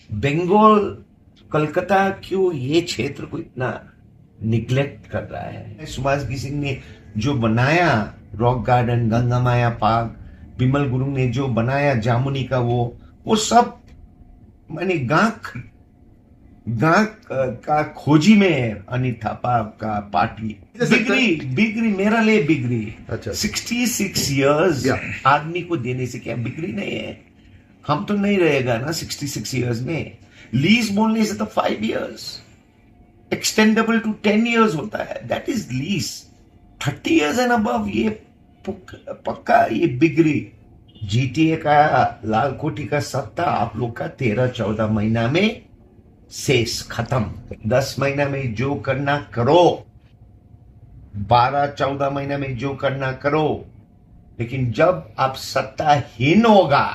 बंगाल कलकत्ता क्यों ये क्षेत्र को इतना निग्लेक्ट कर रहा है? सुभाष घी सिंह ने जो बनाया रॉक गार्डन, गंगा माया पार्क, बिमल गुरुंग ने जो बनाया जामुनी का वो सब मैंने गांव का खोजी में है। अनिल थापा का पार्टी बिगड़ी मेरा लिए बिगड़ी। अच्छा। 66 इयर्स आदमी को देने से क्या बिगड़ी नहीं है? हम तो नहीं रहेगा ना 66 इयर्स में। लीज बोलने से तो 5 इयर्स एक्सटेंडेबल टू 10 इयर्स होता है, that is lease. 30 years and above ये पक्का ये बिगड़ी। जीटीए का लाल कोठी का सत्ता आप लोग का 13-14 महीना में शेष खत्म। 10 महीना में जो करना करो, 12-14 महीना में जो करना करो, लेकिन जब आप सत्ताहीन होगा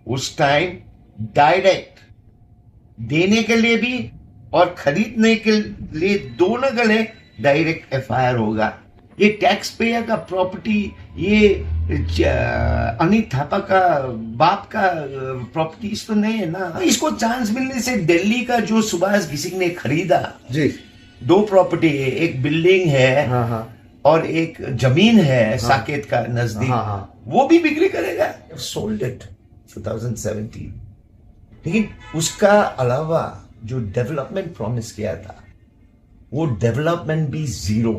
उस टाइम डायरेक्ट देने के लिए भी और खरीदने के लिए दोनों गले डायरेक्ट एफआईआर होगा। ये टैक्स पेयर का प्रॉपर्टी, ये अनिल थापा का बाप का प्रॉपर्टीज तो नहीं है ना। इसको चांस मिलने से दिल्ली का जो सुभाष घी सिंह ने खरीदा जी, 2 प्रॉपर्टी है, एक बिल्डिंग है और एक जमीन है साकेत का नजदीक, वो भी बिक्री करेगा। Sold it 2017। लेकिन उसका अलावा जो डेवलपमेंट प्रॉमिस किया था वो डेवलपमेंट भी जीरो।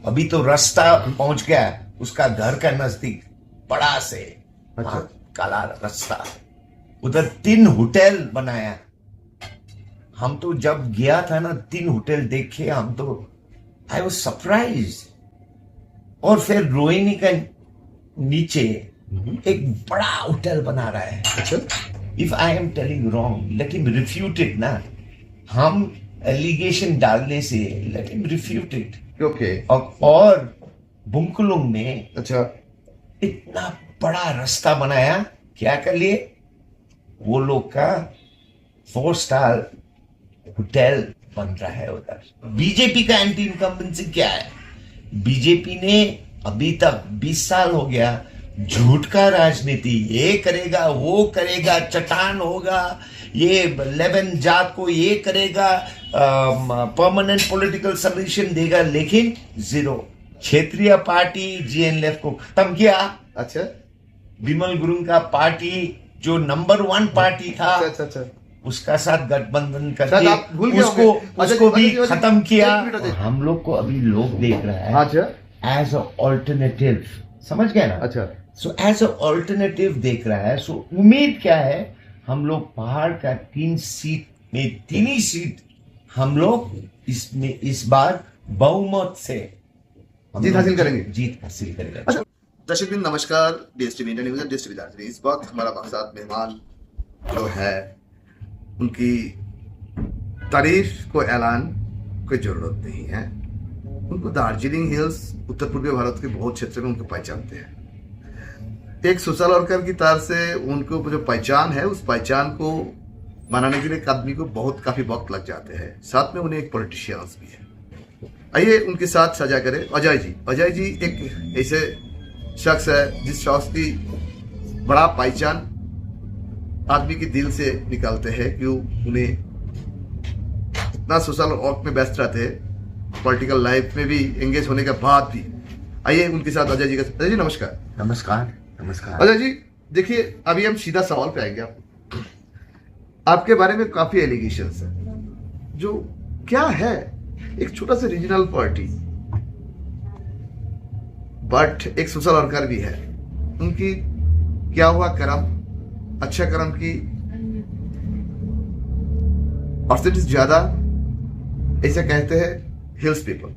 अभी तो रास्ता पहुंच गया उसका घर का नजदीक बड़ा से काला रास्ता, उधर 3 होटल बनाया। हम तो जब गया था ना 3 होटल देखे, हम तो आई वाज सरप्राइज। और फिर रोहिणी का नीचे एक बड़ा होटल बना रहा है। अच्छा, if I am telling wrong let him refute it ना। हम एलिगेशन डालने से let him refute it. Okay. और बुंकुलुंग में अच्छा इतना बड़ा रास्ता बनाया, क्या कर लिए वो लोग का 4 स्टार होटल बन रहा है उधर। बीजेपी का एंटी इनकम्बेंसी क्या है? बीजेपी ने अभी तक 20 साल हो गया झूठ का राजनीति, ये करेगा वो करेगा, चट्टान होगा, ये 11 जात को ये करेगा, परमानेंट पॉलिटिकल सोल्यूशन देगा, लेकिन जीरो। क्षेत्रीय पार्टी जीएनएलएफ को खत्म किया। अच्छा, बिमल गुरुंग का पार्टी जो नंबर 1 पार्टी था, अच्छा, उसका साथ गठबंधन करके उसको भी खत्म किया। हम लोग को अभी लोग देख रहा है एज अ ऑल्टरनेटिव, समझ गए ना? अच्छा, सो एज अ ऑल्टरनेटिव देख रहा है। सो उम्मीद क्या है, हम लोग पहाड़ का 3 सीट में 3 ही सीट हम लोग इसमें इस बार बहुमत से जीत हासिल करेंगे। जीत हासिल करेंगे। अच्छा, दर्शक बिंदु नमस्कार, डीएसटीवी इंडिया न्यूज़ डिस्ट्रिक्ट दार्जिलिंग। इस वक्त हमारा मकसद मेहमान जो है उनकी तारीफ को ऐलान कोई जरूरत नहीं है। उनको दार्जिलिंग हिल्स उत्तर पूर्वी भारत के बहुत क्षेत्र में उनको पहचानते हैं। एक सोशल वर्कर की तरह से उनको जो पहचान है, उस पहचान को बनाने के लिए एक आदमी को काफी वक्त लग जाते हैं। साथ में उन्हें एक पॉलिटिशियंस भी है। आइए उनके साथ साझा करें अजय जी। अजय जी एक ऐसे शख्स है जिस शख्स की बड़ा पहचान आदमी के दिल से निकालते हैं कि उन्हें इतना सोशल वर्क में व्यस्त रहते हैं, पॉलिटिकल लाइफ में भी एंगेज होने के बाद भी। आइए उनके साथ अजय जी का। अजय जी नमस्कार। नमस्कार। नमस्कार अजय जी, देखिए अभी हम सीधा सवाल पे आएंगे। आपके बारे में काफी एलिगेशंस है, जो क्या है एक छोटा सा रीजनल पार्टी, बट एक सोशल वर्कर भी है। उनकी क्या हुआ कर्म, अच्छा कर्म की परसेंटेज ज्यादा, ऐसा कहते हैं हिल्स पीपल।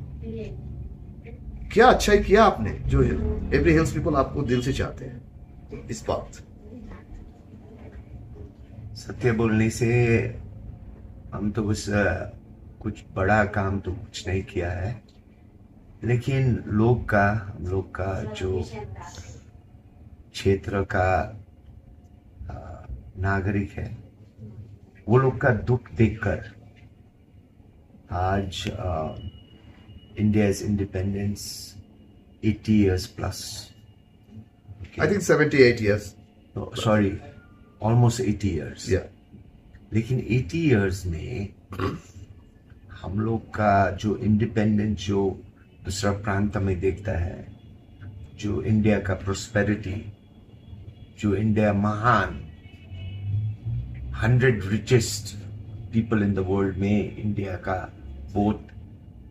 क्या अच्छा किया आपने जो एवरी हिल्स पीपल आपको दिल से चाहते हैं इस बात? सत्य बोलने से हम तो बस कुछ बड़ा काम तो कुछ नहीं किया है, लेकिन हम लोग का जो क्षेत्र का नागरिक है वो लोग का दुख देखकर आज India's independence 80 years plus. Okay. I think 78 years. No, sorry, almost 80 years. Yeah. लेकिन 80 इयर्स में हम लोग का जो इंडिपेंडेंस जो दूसरा प्रांत में देखता है, जो इंडिया का प्रोस्पेरिटी, जो इंडिया महान 100 richest people in the world में इंडिया का बहुत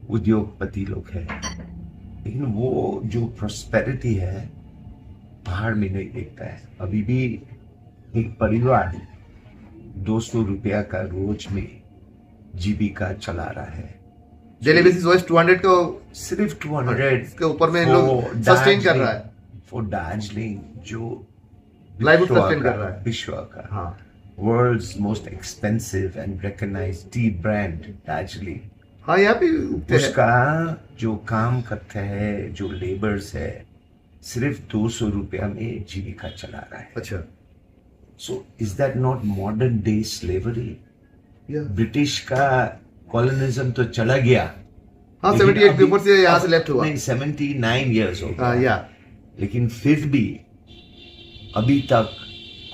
उद्योगपति लोग हैं, लेकिन वो जो प्रोस्पेरिटी है पहाड़ में नहीं देखता है। अभी भी एक परिवार 200 रुपया का रोज में जीविका चला रहा है। डेली बेसिस वाइज 200 को सिर्फ 200 के ऊपर में लोग सस्टेन कर रहा है फॉर दार्जिलिंग, जो लाइवलीहुड सस्टेन कर रहा है विश्व का हाँ world's most expensive and recognised tea brand Darjeeling. हाँ यहाँ पे उगते हैं। उसका जो काम करते हैं, जो लेबर्स है, सिर्फ 200 रुपया में जीविका चला रहा है। अच्छा so is that not modern day slavery? या ब्रिटिश का कॉलोनिज्म तो चला गया, हाँ लेकिन 78 के अभी- ऊपर से यहाँ से लेफ्ट हुआ। नहीं, 79 इयर्स हो हाँ गया, या लेकिन फिर भी अभी तक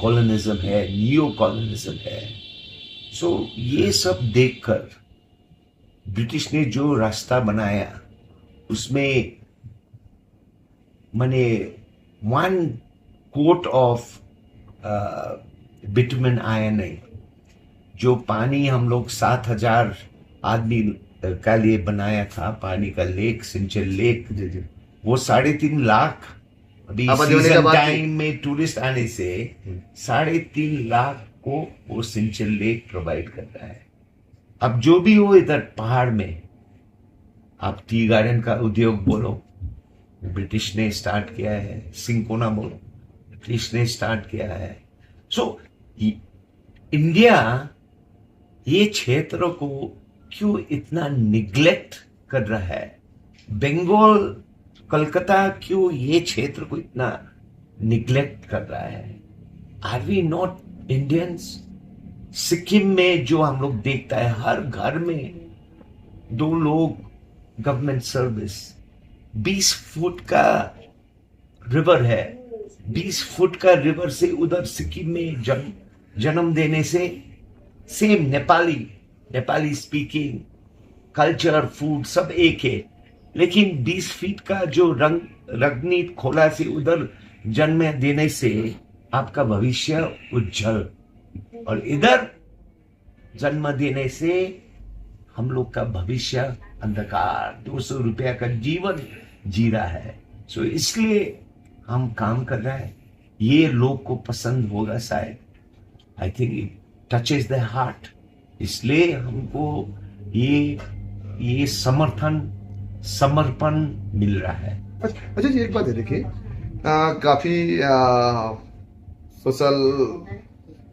कॉलोनिज्म है, नियो कॉलोनिज्म है। सो ये सब देखकर ब्रिटिश ने जो रास्ता बनाया उसमें माने 1 कोट ऑफ बिटुमेन आया नहीं। जो पानी हम लोग 7,000 आदमी का लिए बनाया था, पानी का लेक, सिंचन लेक, जी जी वो 3.5 लाख अभी आबादी होने के सीजन बाद भी- टाइम में टूरिस्ट आने से 3.5 लाख को वो सिंचन लेक प्रोवाइड करता है। अब जो भी हो इधर पहाड़ में, आप टी गार्डन का उद्योग बोलो, ब्रिटिश ने स्टार्ट किया है, सिंकोना बोलो, ब्रिटिश ने स्टार्ट किया है। सो इंडिया ये क्षेत्र को क्यों इतना निग्लेक्ट कर रहा है? बंगाल, कलकत्ता क्यों ये क्षेत्र को इतना निग्लेक्ट कर रहा है? Are we not Indians? Sikkim में जो हम लोग देखता है, हर घर में 2 लोग गवर्नमेंट सर्विस, 20 फुट का रिवर है, 20 फुट का रिवर से उधर सिक्किम में जन्म देने से same Nepali speaking, culture, food सब एक है, लेकिन 20 फीट का जो रंगनीत खोला से उधर जन्म देने से आपका भविष्य उज्जवल, और इधर जन्म देने से हम लोग का भविष्य अंधकार, 200 रुपया का जीवन जी रहा है। सो इसलिए हम काम कर रहे हैं। ये लोग को पसंद होगा शायद, I think it touches the heart, इसलिए हमको ये समर्पण मिल रहा है। अच्छा जी, एक बात है, देखिए काफी सोशल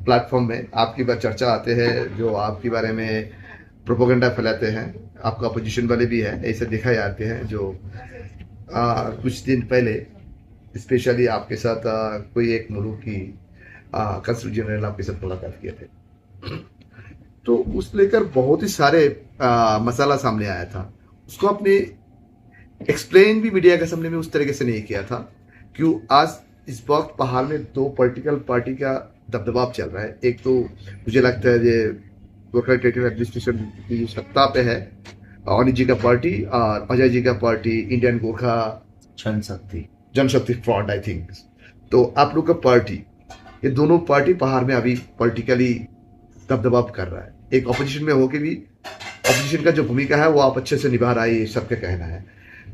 प्लेटफॉर्म में आपकी बात चर्चा आते हैं, जो आपके बारे में प्रोपोगंडा फैलाते हैं, आपका अपोजिशन वाले भी है, ऐसे देखा जाते हैं। जो कुछ दिन पहले स्पेशली आपके साथ कोई एक मुल्क की कंसुल जनरल आपके साथ मुलाकात किए थे, तो उस लेकर बहुत ही सारे मसाला सामने आया था। उसको आपने एक्सप्लेन भी मीडिया के सामने में उस तरीके से नहीं किया था। क्यों आज इस वक्त पहाड़ में 2 पॉलिटिकल पार्टी का दबदबाव चल रहा है। एक तो मुझे लगता है ये गोरखा टेरिटोरियल एडमिनिस्ट्रेशन की जो सत्ता पे है, अनिल जी का पार्टी और अजय जी का party, Indian Gorkha Janshakti front I think. तो आप लोग का पार्टी, ये दोनों पार्टी पहाड़ में अभी पॉलिटिकली दबदबाव कर रहा है। एक ऑपोजिशन में होके भी ऑपोजिशन का जो भूमिका है वो आप अच्छे से निभा रहा है, ये सबका कहना है।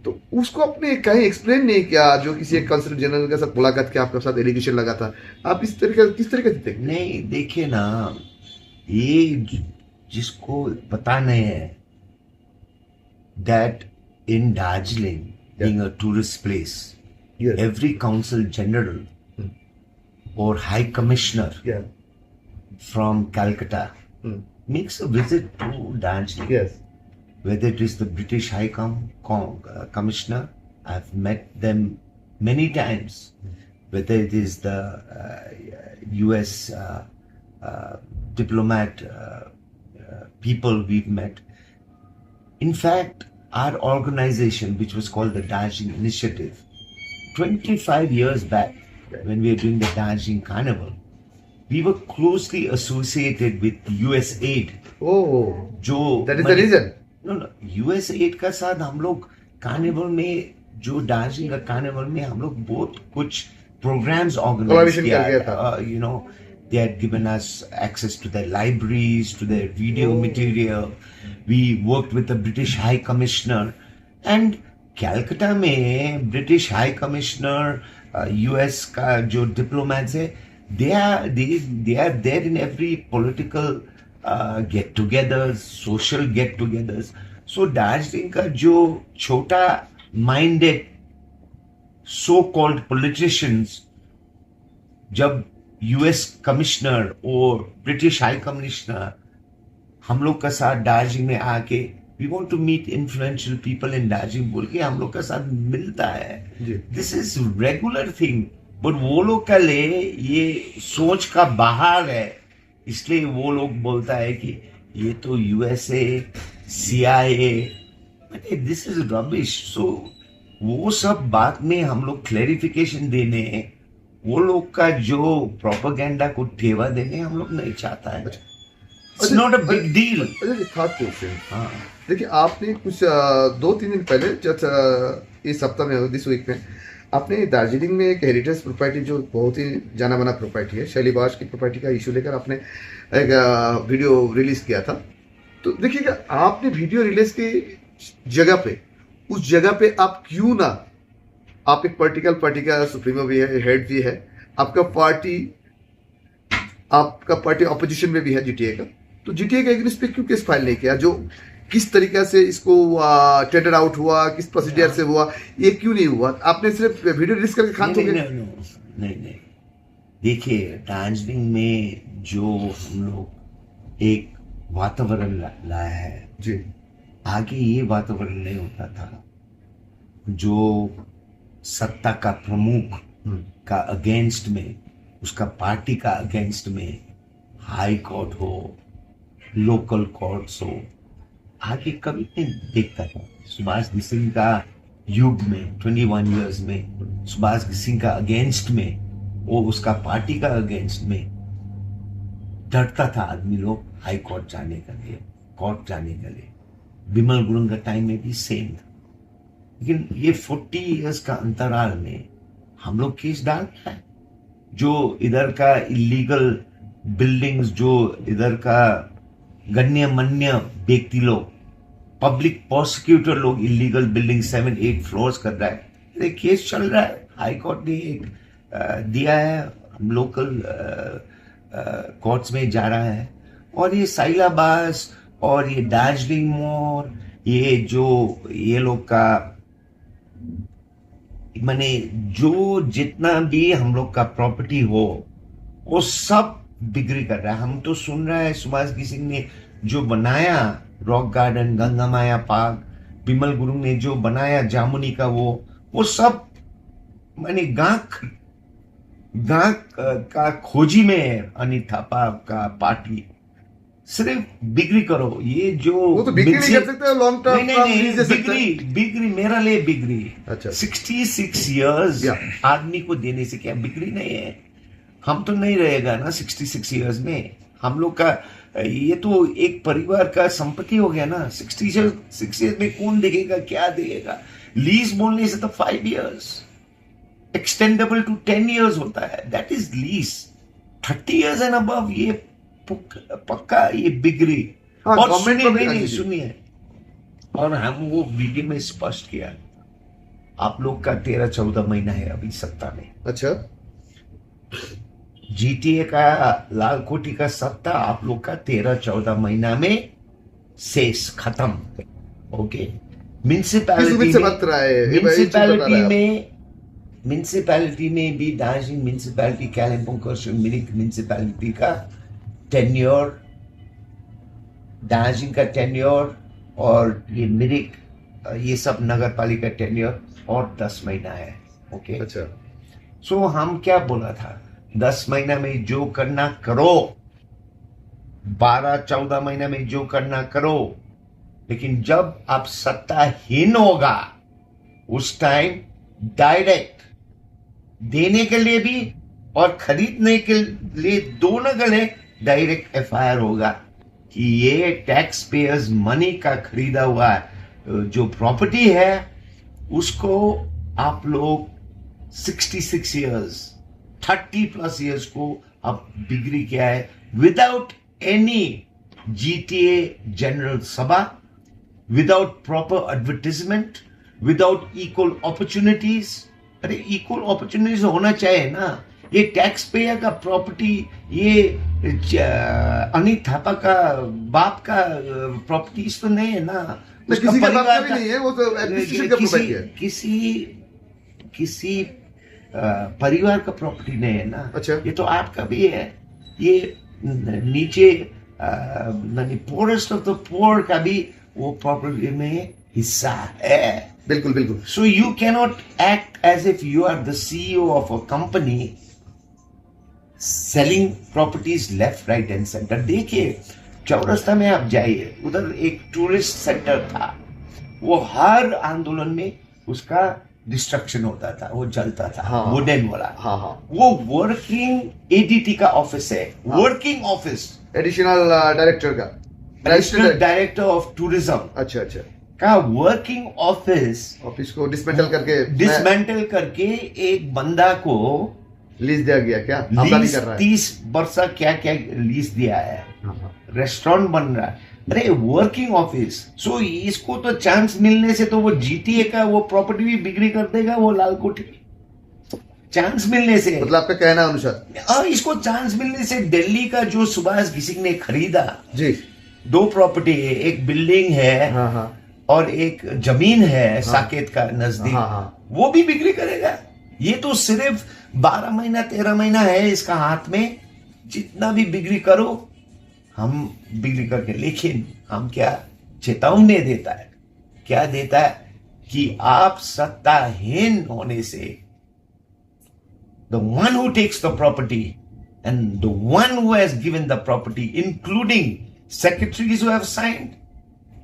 तो उसको आपने कहीं एक्सप्लेन नहीं किया, जो किसी एक कंसुल जनरल के साथ मुलाकात किया, आपके साथ एलिगेशन लगा था, आप इस तरीके किस तरीके से देखते? नहीं, देखिए ना, ये जिसको पता नहीं है that in Darjeeling, being a tourist place, Yes. every consul general or high commissioner Yeah. from Calcutta Hmm. makes a visit to Darjeeling. Yes. Whether it is the British High Commissioner, I've met them many times. Whether it is the US diplomat people we've met. In fact, our organization, which was called the Darjeeling Initiative, 25 years back, when we were doing the Darjeeling Carnival, we were closely associated with US aid. Oh, जो that is the reason. no US aid का साथ हम लोग carnival में, जो दार्जिलिंग का carnival में हम लोग बहुत कुछ प्रोग्राम्स ऑर्गेनाइज Collaboration किया, कर गया था। you know, they had given us access to their libraries, to their video material. We worked with the British High Commissioner, and Calcutta में ब्रिटिश हाई कमिश्नर यूएस का जो डिप्लोमेट्स है, they are there in every political get togethers, social get togethers. So Darjeeling का जो छोटा minded so called politicians जब US commissioner और British high commissioner हम लोग का साथ दार्जिलिंग में आके we want to meet influential people in Darjeeling बोल के हम लोग का साथ मिलता है, this is regular thing. But वो लोग का लिए ये सोच का बाहर है, इसलिए वो लोग बोलता है कि ये तो USA CIA, this is rubbish. So वो सब बात में हम लोग क्लैरिफिकेशन देने, वो लोग का जो प्रोपेगेंडा को ठेवा देने हम लोग नहीं चाहता है. It's not a big deal. Third question, हाँ, देखिए आपने कुछ 2-3 दिन पहले जब इस हफ्ता में, दिस वीक में, आपने दार्जिलिंग में एक हेरिटेज प्रॉपर्टी जो बहुत ही जाना माना प्रॉपर्टी है, शैलीबाज की प्रॉपर्टी का इशू लेकर आपने एक वीडियो रिलीज किया था. तो देखिएगा, आपने वीडियो रिलीज की जगह पे, उस जगह पे आप क्यों ना, आप एक पॉलिटिकल पार्टी का सुप्रीमो भी है, हेड भी है, आपका पार्टी ऑपोजिशन में भी है जीटीए का, तो जीटीए के अगेंस्ट पे क्यों केस फाइल नहीं किया? जो किस तरीके से इसको टेंडर आउट हुआ, किस प्रोसीजर से हुआ, ये क्यों नहीं हुआ? आपने सिर्फ वीडियो रिलीज करके खान तो नहीं. देखिए, दार्जिलिंग में जो हम लोग एक वातावरण लाया है जी, आगे ये वातावरण नहीं होता था. जो सत्ता का प्रमुख का अगेंस्ट में, उसका पार्टी का अगेंस्ट में हाई कोर्ट हो, लोकल कोर्ट्स हो, आगे कभी नहीं देखता था. सुभाष सिंह का युग में 21 इयर्स में सुभाष सिंह का अगेंस्ट में, वो उसका पार्टी का अगेंस्ट में डरता था आदमी लोग हाई कोर्ट जाने के लिए, कोर्ट जाने के लिए. बिमल गुरुंग का टाइम में भी सेम था. लेकिन ये 40 इयर्स का अंतराल में हम लोग केस डालते हैं. जो इधर का इलीगल बिल्डिंग्स, जो इधर का गण्यमान्य व्यक्ति लोग, पब्लिक प्रोसिक्यूटर लोग इलीगल बिल्डिंग 7-8 फ्लोर्स कर रहा है, ये केस चल रहा है. हाई कोर्ट ने एक दिया है, हम लोकल कोर्ट्स में जा रहा है. और ये साइलाबास और ये दार्जिलिंग मोर, ये लोग का माने जो जितना भी हम लोग का प्रॉपर्टी हो, वो सब बिक्री कर रहा है. हम तो सुन रहा है सुभाष सिंह ने जो बनाया रॉक गार्डन, गंगा माया पार्क, बिमल गुरुंग ने जो बनाया जामुनी का, वो सब माने गांक का खोजी में है. अनिल थापा का पार्टी सिर्फ बिक्री करो. ये जो वो तो बिक्री नहीं कर सकते, लॉन्ग टर्म बिक्री मेरा लिए बिक्री. अच्छा, 66 इयर्स आदमी को देने से क्या बिक्री नहीं है? हम तो नहीं रहेगा ना 66 इयर्स में. हम लोग का ये तो एक परिवार का संपत्ति हो गया ना. 66 इयर्स में कौन देखेगा, क्या देगा? लीज बोलने से तो 5 इयर्स, एक्सटेंडेबल टू 10 इयर्स होता है, that is lease. 30 years and above ये पक्का ये बिक्री. और सुनिए, और हम वो वीडियो में स्पष्ट किया, आप लोग का 13-14 महीना है अभी सत्ता में. अच्छा, जीटीए का लाल कोठी का सत्ता आप लोग का 13-14 महीना में शेष खत्म. ओके, म्युनिसिपैलिटी में भी दार्जिलिंग म्युनिसिपैलिटी, कालिम्पोङ खरसाङ मिरिक म्युनिसिपैलिटी का टेन्योर, दार्जिलिंग का टेन्योर और ये मिरिक, ये सब नगर पालिका टेन्योर और 10 महीना है. ओके, अच्छा. सो हम क्या बोला था, 10 महीना में जो करना करो, 12-14 महीना में जो करना करो, लेकिन जब आप सत्ताहीन होगा उस टाइम डायरेक्ट देने के लिए भी और खरीदने के लिए दोनों गले डायरेक्ट एफआईआर होगा कि ये टैक्स पेयर्स मनी का खरीदा हुआ जो प्रॉपर्टी है उसको आप लोग 66 इयर्स 30+ इयर्स को आप बिक्री किया है विदाउट एनी GTA जनरल सभा, without proper advertisement, without equal opportunities. अरे इक्वल अपॉर्चुनिटीज होना चाहिए ना। ये टैक्स पेयर का प्रॉपर्टी, ये अनिल थापा का बाप का प्रॉपर्टीज तो नहीं है ना। किसी के बाप का भी नहीं है, वो तो एडमिनिस्ट्रेशन का प्रॉपर्टी है। किसी परिवार का प्रॉपर्टी नहीं है ना। अच्छा। ये तो आपका भी है। ये नीचे पोरेस्ट ऑफ द पोर का भी वो प्रॉपर्टी में हिस्सा है। बिल्कुल बिल्कुल। So you cannot act as if you are the CEO of a company selling properties left right and centre. देखिए चौरस्ता में आप जाइए, उधर एक टूरिस्ट सेंटर था, वो हर आंदोलन में उसका डिस्ट्रक्शन होता था, वो जलता था। हाँ, वुडन वाला। हाँ हाँ। वो वर्किंग ADT का ऑफिस है। हाँ, वर्किंग ऑफिस, एडिशनल डायरेक्टर का, एडिशनल डायरेक्टर ऑफ टूरिज्म। अच्छा अच्छा। का वर्किंग ऑफिस को डिसमेंटल करके एक बंदा को लीज दिया गया। क्या आमदनी कर रहा है? 30 वर्ष क्या क्या लीज दिया है। रेस्टोरेंट बन रहा है। अरे वर्किंग ऑफिस। सो इसको तो चांस मिलने से तो वो GTA का वो प्रॉपर्टी भी बिक्री कर देगा, वो लाल कोठी। चांस मिलने से, मतलब आपका कहना अनुसार इसको चांस मिलने से दिल्ली का जो सुभाष घिसिंग ने खरीदा जी, 2 प्रॉपर्टी है, एक बिल्डिंग है। हाँ हाँ, और एक जमीन है साकेत का नजदीक। हाँ हाँ, वो भी बिक्री करेगा। ये तो सिर्फ 12 महीना 13 महीना है इसका हाथ में। जितना भी बिक्री करो हम बिक्री करके, लेकिन हम क्या चेतावनी देता है, क्या देता है कि आप सत्ताहीन होने से the one who takes the property and the one who has given the property, including secretaries who have signed,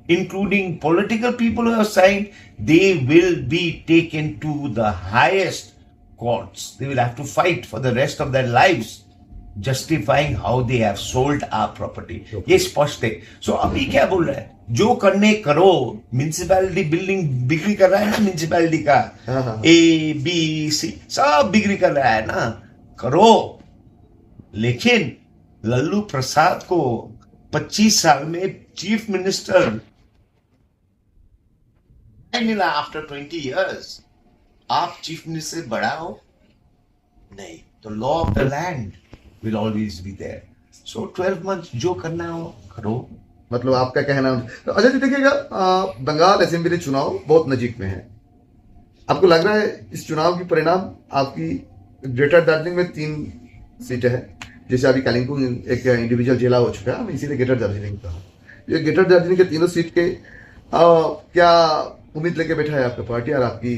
including political people who have signed, they will be taken to the highest courts. They will have to fight for the rest of their lives, justifying how they have sold our property. ये स्पष्ट है। सो अभी क्या बोल रहा है, जो करने करो। म्युनिसिपैलिटी बिल्डिंग बिक्री कर रहा है ना, म्युनिसिपैलिटी का ABC सब बिक्री कर रहा है ना, करो। लेकिन लल्लू प्रसाद को 25 साल में चीफ मिनिस्टर मिला आफ्टर 20 years। आप चीफ मिनिस्टर बड़ा हो नहीं तो law of the land will always be there. So 12 months जो करना हो करो। मतलब आपका कहना। तो अजय जी देखिएगा, बंगाल असेंबली चुनाव बहुत नजीक में है। आपको लग रहा है इस चुनाव की परिणाम आपकी ग्रेटर दार्जिलिंग में 3 सीटें हैं, जैसे अभी कालिम्पोंग एक इंडिविजुअल जिला हो चुका है, हम इसीलिए ग्रेटर दार्जिलिंग कहा। ये ग्रेटर दार्जिलिंग के तीनों सीट के क्या उम्मीद लेके बैठा है आपका पार्टी, और आपकी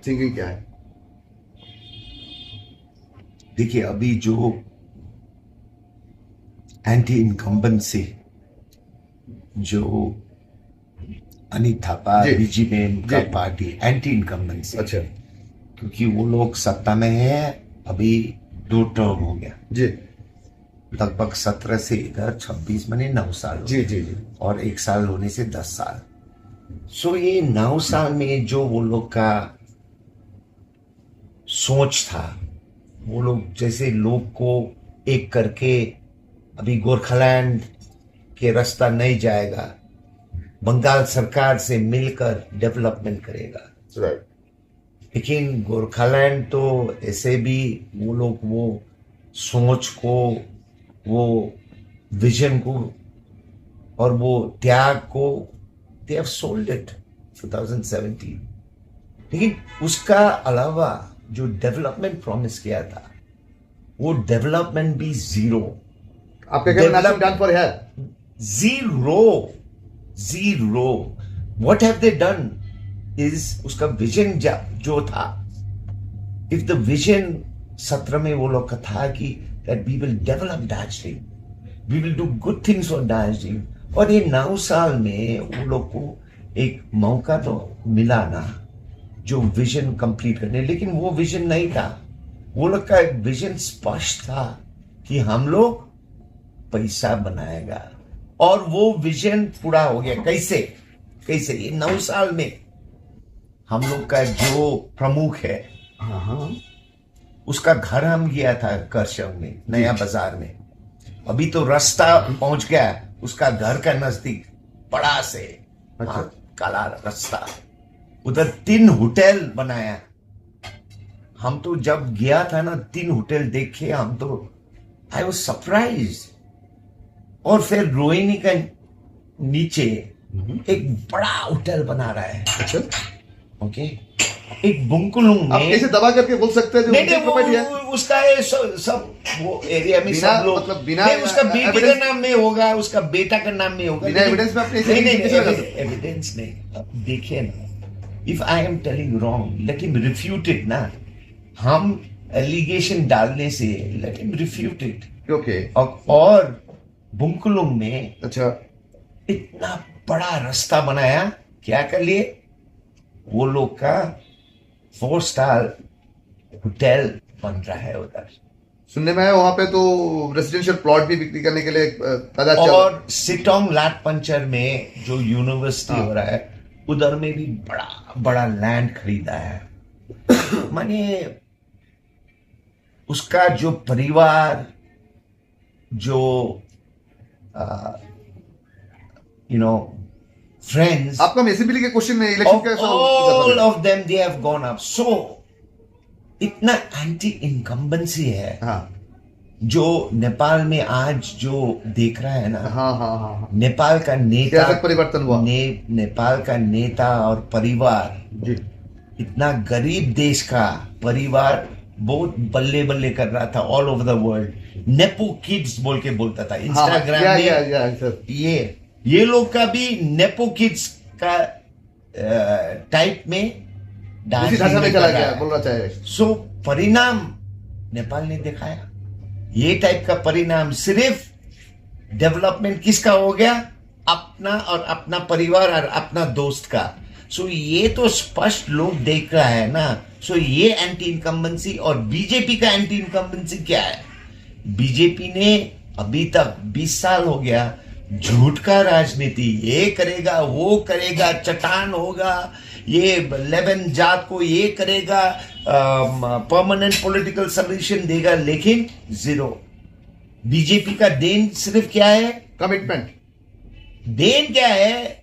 थिंकिंग क्या है? देखिए अभी जो एंटी इनकम्बेंसी जो अनिल थापा बीजेपी का पार्टी एंटी इनकम्बेंसी, अच्छा, क्योंकि वो लोग सत्ता में है अभी 2 टर्म हो गया जी, लगभग 17 से इधर 26 महीने 9 साल जी जी जी, और 1 साल होने से 10 साल। सो ये 9 साल में जो वो लोग का सोच था, वो लोग जैसे लोग को एक करके अभी गोरखालैंड के रास्ता नहीं जाएगा, बंगाल सरकार से मिलकर डेवलपमेंट करेगा। राइट। लेकिन गोरखालैंड तो ऐसे भी वो लोग वो सोच को, वो विजन को और वो त्याग को दे हैव सोल्ड इट 2017। लेकिन उसका अलावा जो डेवलपमेंट प्रॉमिस किया था वो डेवलपमेंट भी जीरो। आपका क्या nothing done for here? Zero. What have they done is उसका विजन जो था, इफ द विजन 17 में वो लोग का था कि that we will develop Darjeeling, we will do good things for Darjeeling, और ये 9 साल में वो लोग को एक मौका तो मिला ना जो विजन कंप्लीट करने, लेकिन वो विजन नहीं था। वो लोग का विजन स्पष्ट था कि हम लोग पैसा बनाएगा, और वो विजन पूरा हो गया। कैसे कैसे ये 9 साल में हम लोग का जो प्रमुख है, हाँ हाँ, उसका घर हम गया था करशव में, नया बाजार में। अभी तो रास्ता पहुंच गया उसका घर का नजदीक, बड़ा से अच्छा। काला रास्ता। उधर 3 होटल बनाया। हम तो जब गया था ना, 3 होटल देखे हम तो, आई वाज सरप्राइज। और फिर रोहिणी का नीचे एक बड़ा होटल बना रहा है। अच्छा, ओके, एक बुंकुलुंग आप में। कैसे दबा करके बोल सकते हैं जो नहीं उनकी नहीं, प्रॉपर्टी है? उसका ये सब वो एरिया में बिना- सब लोग, मतलब बिना नहीं, उसका बेटे का evidence- नाम में होगा, उसका बेटा का नाम में होगा। बिना evidence में आपने इसे नहीं नहीं, कैसे लगा सकते? एविडेंस नहीं। अब देखिए ना, if I am telling wrong, let him refute it ना। हम एलिगेशन डालने से let him refute it. Okay, और बुंकुलुंग में अच्छा, इतना बड़ा रास्ता बनाया, क्या कर लिए वो लोग का 4 स्टार होटल बन रहा है उधर। सुनने में आया वहां पे तो रेजिडेंशियल प्लॉट भी बिक्री करने के लिए तादाद चल। और सिटोंग लाटपंचर में जो यूनिवर्सिटी हो रहा है, उधर में भी बड़ा बड़ा लैंड खरीदा है। माने उसका जो परिवार, जो यू नो फ्रेंड्स, आपका एसिम्बली के क्वेश्चन में इलेक्शन का सवाल ऑल पूछा of them they have gone up. So इतना एंटी इनकम्बेंसी है था। हाँ जो नेपाल में आज जो देख रहा है ना। हाँ हाँ हाँ हाँ, नेपाल का नेता, सियासत परिवर्तन हुआ। नेपाल का नेता और परिवार, जी, इतना गरीब देश का परिवार बहुत बल्ले बल्ले कर रहा था all over the world. Nepo kids बोल के बोलता था इंस्टाग्राम या, में। या, सर। ये लोग का भी नेपो किड्स का टाइप में उसी भाषा में चला गया, बोलना चाहे। सो परिणाम नेपाल ने दिखाया। ये टाइप का परिणाम सिर्फ डेवलपमेंट किसका हो गया? अपना और अपना परिवार और अपना दोस्त का। सो ये तो स्पष्ट लोग देख रहा है ना। सो ये एंटी इनकम्बेंसी। और बीजेपी का एंटी इनकम्बेंसी क्या है? बीजेपी ने अभी तक 20 साल हो गया झूठ का राजनीति, ये करेगा वो करेगा, चट्टान होगा, ये 11 जात को ये करेगा, परमानेंट पॉलिटिकल सोल्यूशन देगा, लेकिन जीरो। बीजेपी का देन सिर्फ क्या है? कमिटमेंट। देन क्या है?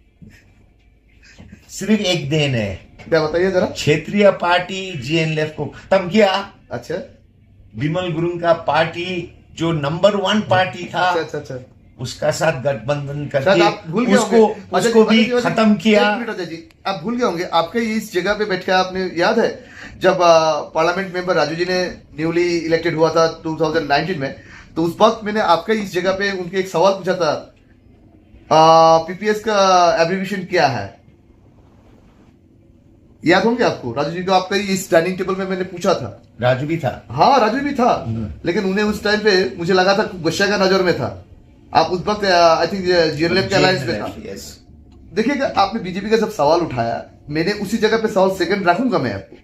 सिर्फ एक देन है, क्या बताइए जरा। क्षेत्रीय पार्टी जीएनएलएफ को खत्म किया। अच्छा विमल गुरुंग का पार्टी जो नंबर 1 पार्टी था, अच्छा अच्छा, उसका साथ गठबंधन शायद करके आप भूल गए उसको होंगे। अजय उसको जी, भी अजय जी, खत्म किया। एक मिनट अजय जी, आप भूल गए होंगे। आपके इस जगह पे बैठ के आपने याद है जब पार्लियामेंट मेंबर राजू जी ने न्यूली इलेक्टेड हुआ था 2019 में, तो उस वक्त मैंने आपके इस जगह पे उनके एक सवाल पूछा था, पीपीएस का एब्रीविएशन क्या है? याद होंगे आपको? राजू जी को आपका इस डाइनिंग टेबल में मैंने पूछा था। राजू भी था। हाँ राजू भी था, लेकिन उन्हें उस टाइम पे मुझे लगा था गुस्सा का नजर में था। आप उस वक्त आई थिंक जीएनएलएफ के अलायंस में था। Yes. देखिएगा, आपने बीजेपी का जब सवाल उठाया, मैंने उसी जगह पे सवाल सेकंड रखूंगा मैं आपको।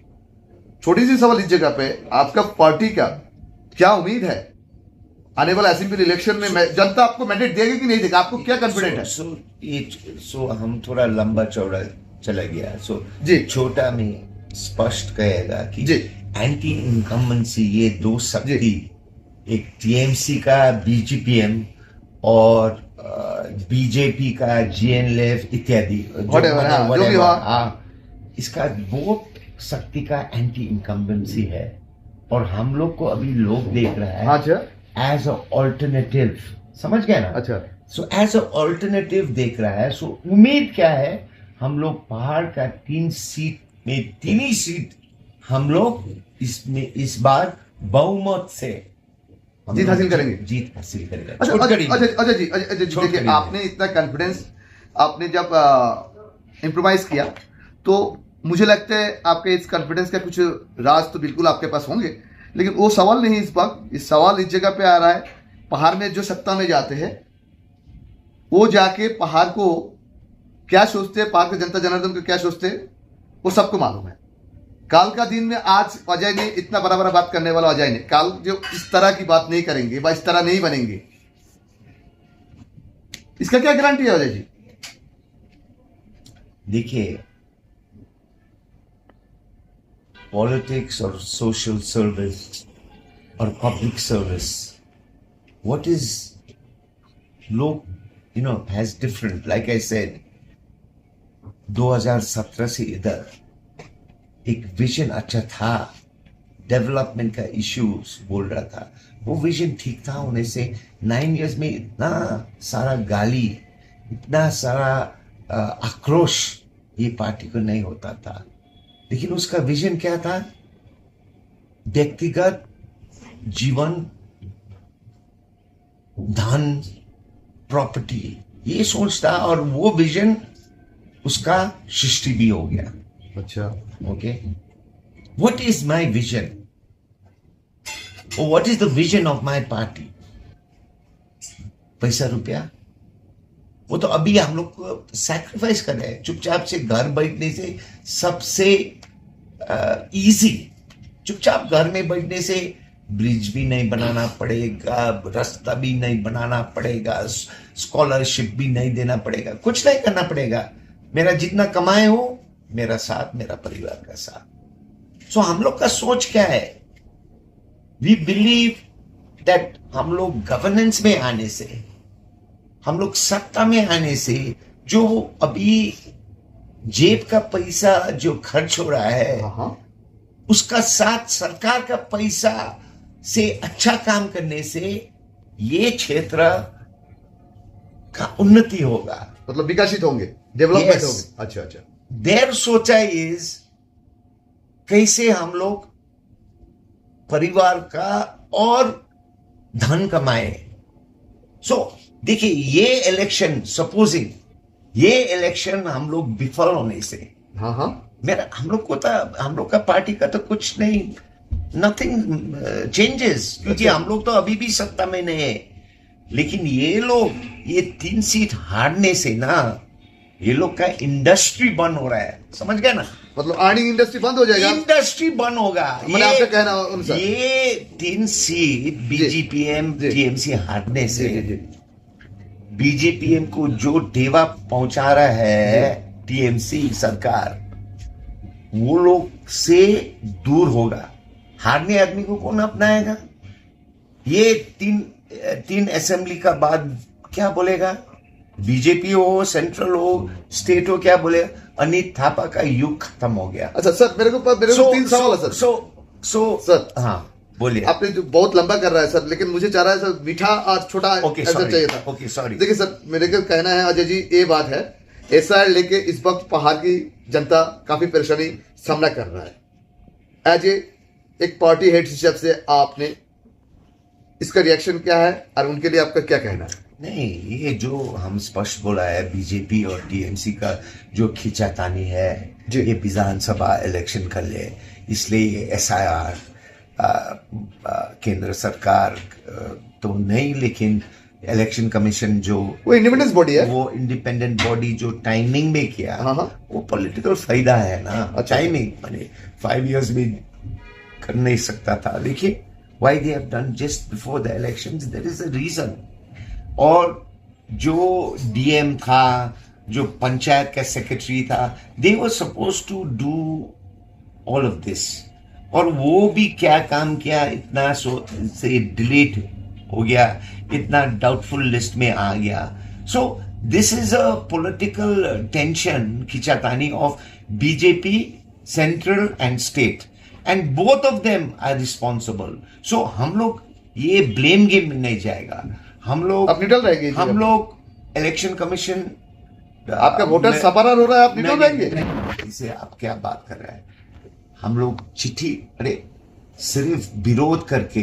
छोटी सी सवाल इस जगह पे, आपका पार्टी का क्या उम्मीद है आने वाला असेंबली इलेक्शन में? जनता आपको मैंडेट देगी कि नहीं देगी? आपको क्या कॉन्फिडेंट है? सो हम थोड़ा लंबा चौड़ा चला गया। सो जी। छोटा में स्पष्ट कहेगा कि जी। एंटी इनकम्बेंसी ये दो शक्ति, एक टीएमसी का बीजेपीएम और बीजेपी का जीएनएलएफ इत्यादि, Whatever, हाँ, जो भी हुआ। इसका बहुत शक्ति का एंटी इनकम्बेंसी है। और हम लोग को अभी लोग देख रहा है अच्छा एज अ ऑल्टरनेटिव। समझ गए ना? अच्छा, सो एज अ ऑल्टरनेटिव देख रहा है। सो उम्मीद क्या है? हम लोग पहाड़ का 3 सीट में 3 ही सीट हम लोग इसमें इस बार बहुमत से हम जीत लोग हासिल करेंगे। जीत हासिल करेंगे। अच्छा छोटकड़ी में। अच्छा जी, छोट देखिए, करी में। आपने इतना कॉन्फिडेंस आपने जब इम्प्रोवाइज किया, तो मुझे लगता है आपके इस कॉन्फिडेंस का कुछ राज तो बिल्कुल आपके पास होंगे, लेकिन वो सवाल नहीं इस वक्त। इस सवाल इस जगह पे आ रहा है, पहाड़ में जो सत्ता में जाते हैं वो जाके पहाड़ को क्या सोचते हैं, पहाड़ के जनता जनार्दन को क्या सोचते हैं, वो सबको मालूम है। काल का दिन में आज अजय ने इतना बड़ा बड़ा बात करने वाला अजय ने काल जो इस तरह की बात नहीं करेंगे व इस तरह नहीं बनेंगे, इसका क्या गारंटी है अजय जी? देखिए, पॉलिटिक्स और सोशल सर्विस और पब्लिक सर्विस, व्हाट इज लोग has different, like I said 2017 से इधर एक विजन अच्छा था, डेवलपमेंट का इश्यूज बोल रहा था, वो विजन ठीक था होने से 9 इयर्स में इतना सारा गाली, इतना सारा आक्रोश ये पार्टी को नहीं होता था। लेकिन उसका विजन क्या था? व्यक्तिगत जीवन, धन, प्रॉपर्टी, ये सोचता, और वो विजन उसका सृष्टि भी हो गया। अच्छा, okay, what is my vision, और what is the vision of my party? पैसा रुपया, वो तो अभी हम लोग को सैक्रिफाइस कर रहे हैं। चुपचाप से घर बैठने से सबसे इजी, चुपचाप घर में बैठने से ब्रिज भी नहीं बनाना पड़ेगा, रास्ता भी नहीं बनाना पड़ेगा, स्कॉलरशिप भी नहीं देना पड़ेगा, कुछ नहीं करना पड़ेगा। मेरा जितना कमाए हो, मेरा साथ, मेरा परिवार का साथ। सो हम लोग का सोच क्या है? वी बिलीव दैट हम लोग गवर्नेंस में आने से, हम लोग सत्ता में आने से, जो अभी जेब का पैसा जो खर्च हो रहा है, उसका साथ सरकार का पैसा से अच्छा काम करने से ये क्षेत्र का उन्नति होगा, मतलब विकसित होंगे, डेवलपमेंट Yes. होंगे। अच्छा अच्छा, देर सोचा इज कैसे हम लोग परिवार का और धन कमाए। सो देखिए, ये इलेक्शन, सपोजिंग ये इलेक्शन हम लोग विफल होने से, हाँ हाँ, हम लोग का पार्टी का तो कुछ नहीं, नथिंग चेंजेस, क्योंकि हम लोग तो अभी भी सत्ता में नहीं है। लेकिन ये लोग ये 3 सीट हारने से ना, ये लोग का इंडस्ट्री बंद हो रहा है, समझ गए ना? मतलब अर्निंग इंडस्ट्री बंद हो जाएगा, इंडस्ट्री बंद होगा। मैंने आपका कहना अनुसार ये 3 सीट बीजेपीएम जी। टीएमसी हारने से जी, जी, बीजेपीएम को जो डेवा पहुंचा रहा है टीएमसी सरकार, वो लोग से दूर होगा। हारने आदमी को कौन अपनाएगा? ये तीन असेंबली का बाद क्या बोलेगा? बीजेपी हो, सेंट्रल हो, स्टेट हो, क्या बोलेगा? अनित थापा का युग खत्म हो गया। अच्छा सर, मेरे को 3 सवाल है सर। सर, हाँ बोलिए। आपने जो बहुत लंबा कर रहा है सर, लेकिन मुझे चाह रहा है सर मीठा और छोटा आंसर चाहिए था। Okay sorry. देखिए सर, मेरे को कहना है अजय जी, ये बात है, एसआईआर लेके इस वक्त पहाड़ की जनता काफी परेशानी सामना कर रहा है। एज एक पार्टी हेड हिसाब से आपने इसका रिएक्शन क्या है और उनके लिए आपका क्या कहना है? नहीं, ये जो हम स्पष्ट बोला है, बीजेपी और टीएमसी का जो खींचातानी है, जी। ये विधानसभा इलेक्शन कर ले, इसलिए ये एसआईआर केंद्र सरकार तो नहीं, लेकिन इलेक्शन कमीशन जो वो इंडिपेंडेंस बॉडी है, वो इंडिपेंडेंट बॉडी जो टाइमिंग में किया, हाँ, हाँ। वो पॉलिटिकल फायदा है ना। अच्छा। टाइमिंग माने 5 इयर्स में कर नहीं सकता था। देखिए, why they have done just before the elections, there is a reason। और जो डीएम था, जो पंचायत का सेक्रेटरी था, they were supposed to do all of this, और वो भी क्या काम किया, इतना से डिलीट हो गया, इतना डाउटफुल लिस्ट में आ गया। So this is a political tension, खिंचातानी of BJP central and state, and both of them are responsible. So हम लोग ये ब्लेम गेम में नहीं जाएगा, हम लोग आप न्यूट्रल रहेंगे? हम लोग इलेक्शन कमीशन, आपका वोटर सपरार हो रहा है, आप न्यूट्रल रहेंगे? इसे आप क्या बात कर रहे हैं? हम लोग चिट्ठी, अरे सिर्फ विरोध करके,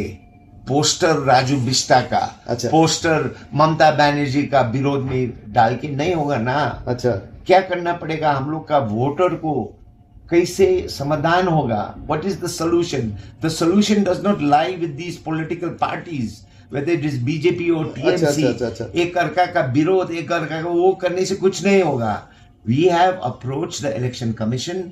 पोस्टर राजू बिस्टा का, अच्छा। पोस्टर ममता बनर्जी का विरोध में डाल के नहीं होगा ना। अच्छा, क्या करना पड़ेगा? हम लोग का वोटर को कैसे समाधान होगा? What is the solution? The solution does not lie with these political parties, whether it is BJP और टीएमसी। अच्छा। एक करका का विरोध, एक करका का वो करने से कुछ नहीं होगा। We have approach the election commission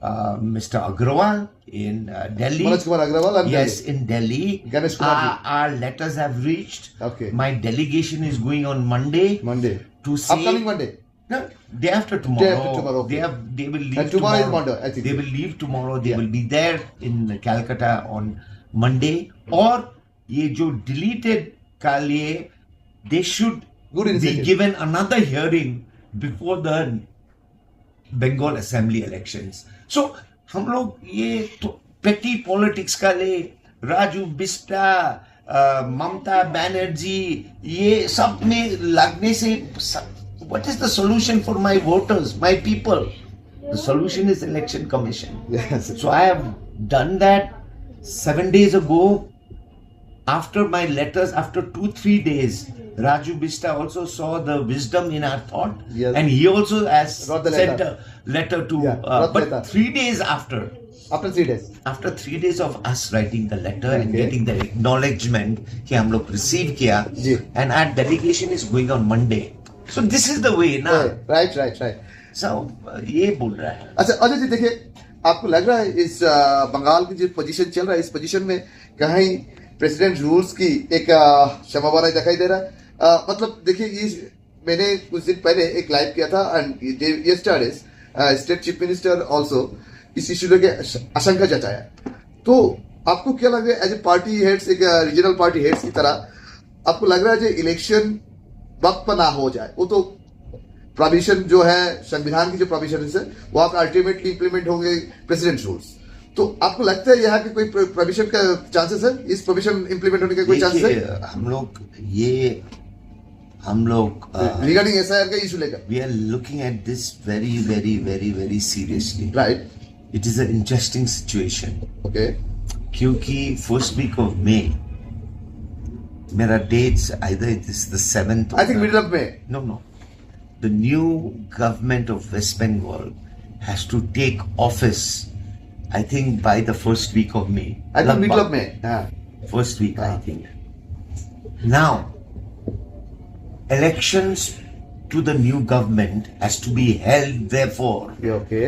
Mr. Agrawal in Delhi. Manoj Kumar Agrawal and Yes, in Delhi. Ganesh Kumar Our letters have reached. Okay. My delegation is going on Monday. Monday. To say. Upcoming Monday. No, day after tomorrow. Day after tomorrow, okay. They will leave And tomorrow is Monday, I think. They will leave tomorrow. They Yeah. will be there in Calcutta on Monday. Or ये जो deleted का लिए, they should Good be initiative. given another hearing before the Bengal Assembly elections. So हम लोग ये तो petty politics का ले राजू बिस्टा ममता बनर्जी ये सब में लगने से what is the solution for my voters, my people? The solution is election commission. Yes. So I have done that 7 days ago. After my letters, after 2-3 days, Raju Bista also saw the wisdom in our thought, Yes. and he also has Wrote the sent letter. a letter to. Yeah, wrote But letter. 3 days after, After 3 days. after 3 days of us writing the letter and Okay. getting the acknowledgement कि हम लोग receive किया, जी. and our delegation is going on Monday. So this is the way ना. Right. So ये बोल रहा है. अच्छा अजय जी देखिए, आपको लग रहा है इस बंगाल की जो पोजीशन चल रहा है, इस पोजीशन में कहीं प्रेसिडेंट रूल्स की एक संभावना दिखाई दे रहा है? मतलब देखिए, ये मैंने कुछ दिन पहले एक लाइव किया था and yesterday state chief minister also इस इशू लेके आशंका जताया. तो आपको क्या लग रहा है एज ए पार्टी हेड्स, एक रीजनल पार्टी हेड्स की तरह, आपको लग रहा है जो इलेक्शन वक्त पर ना हो जाए? वो तो प्रोविजन जो है, संविधान की जो प्रोविजन है वो आप अल्टीमेटली इंप्लीमेंट होंगे प्रेसिडेंट रूल्स. तो आपको लगता है यहाँ के कोई प्रोविजन का चांसेस है, इस प्रोविजन इंप्लीमेंट होने का कोई चांसेस है? देखिए, हम लोग रिगार्डिंग एसआईआर का इशू लेकर we are looking at this very seriously. Right. It is an interesting situation. Okay. क्योंकि first week of May, मेरा dates either it is the 7th. I think middle of में. No. The new government of West Bengal has to take office, I think, by the first week of May. I think middle of Lagbhag. में. हाँ. First week, I Ah. think. Now, elections to the new government has to be held, therefore, okay.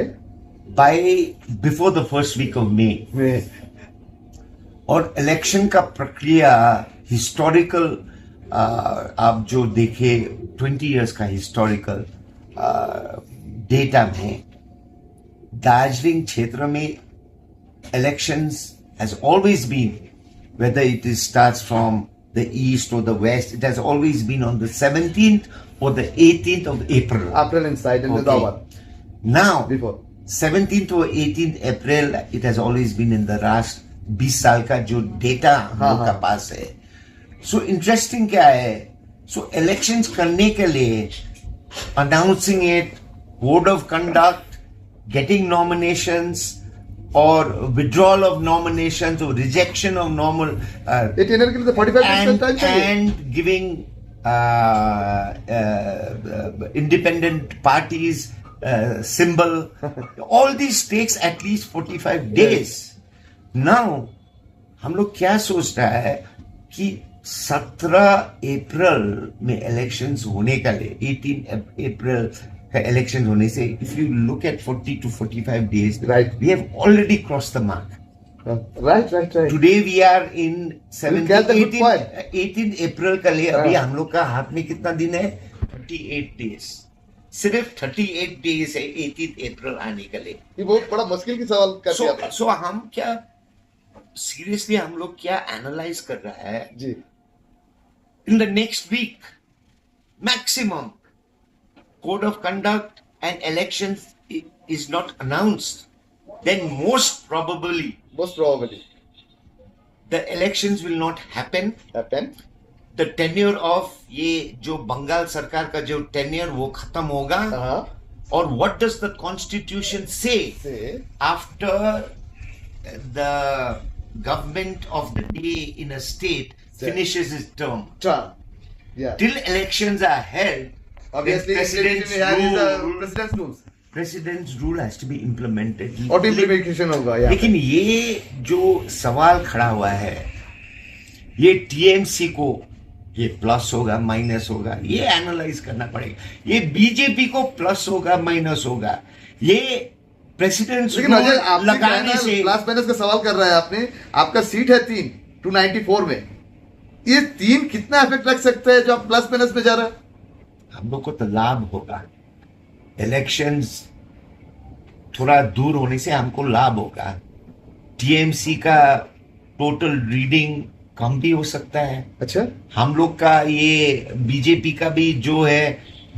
before the first week of May. में. और election का प्रक्रिया historical आप जो देखे 20 years का हिस्टोरिकल डेटा में दार्जिलिंग क्षेत्र में elections has always been, whether it is starts from the east or the west, it has always been on the 17th or the 18th of April. April inside and Okay. Now, before. 17th or 18th April, it has always been in the last 20 साल का जो data हम लोग का पास है. So interesting क्या है, सो elections करने के लिए announcing it, code of conduct, getting nominations और विड्रॉल ऑफ नॉमिनेशंस और रिजेक्शन ऑफ नॉर्मल ये टेनर के लिए 45 डेज का टाइम चाहिए. and giving independent parties symbol, all these takes at least 45 days. Now, हम लोग क्या सोच रहा है कि 17 अप्रैल में इलेक्शंस होने का लिए, 18 अप्रैल का इलेक्शन होने से, if you look at 40 to 45 days, Right. we have already crossed the mark. Right. Today we are in You get the good point. 18 अप्रैल का लिए अभी हाँ. हम लोग का हाथ में कितना दिन है? 38 डेज. सिर्फ 38 डेज है 18 अप्रैल आने के लिए. ये बहुत बड़ा मुश्किल की सवाल कर दिया आपने. सो हम क्या सीरियसली हम लोग क्या एनालाइज कर रहा है, ji. In the next week maximum code of conduct and elections is not announced, then most probably most probably the elections will not happen. Happen. The tenure of ये जो बंगाल सरकार का जो टेन्योर वो खत्म होगा. हां. और व्हाट डज द कॉन्स्टिट्यूशन से से after the government of the day in a state finishes its term. Trump. Yeah. Till elections are held, Obviously, president's rules. President's rule has to be implemented. What implementation होगा? Yeah. लेकिन ये जो सवाल खड़ा हुआ है, ये टीएमसी को ये प्लस होगा माइनस होगा, ये एनालाइज करना पड़ेगा. ये बीजेपी को प्लस होगा माइनस होगा, ये प्रेसिडेंट लेकिन अजय आपने लगाने से लास्ट माइनस का सवाल कर रहा है आपने, आपका सीट है 3 294 में, ये 3 कितना इफेक्ट रख सकता है जो आप प्लस माइनस में जा रहा है? हम लोग को तो लाभ होगा, इलेक्शंस थोड़ा दूर होने से हमको लाभ होगा। टीएमसी का टोटल रीडिंग कम भी हो सकता है। अच्छा, हम लोग का ये बीजेपी का भी जो है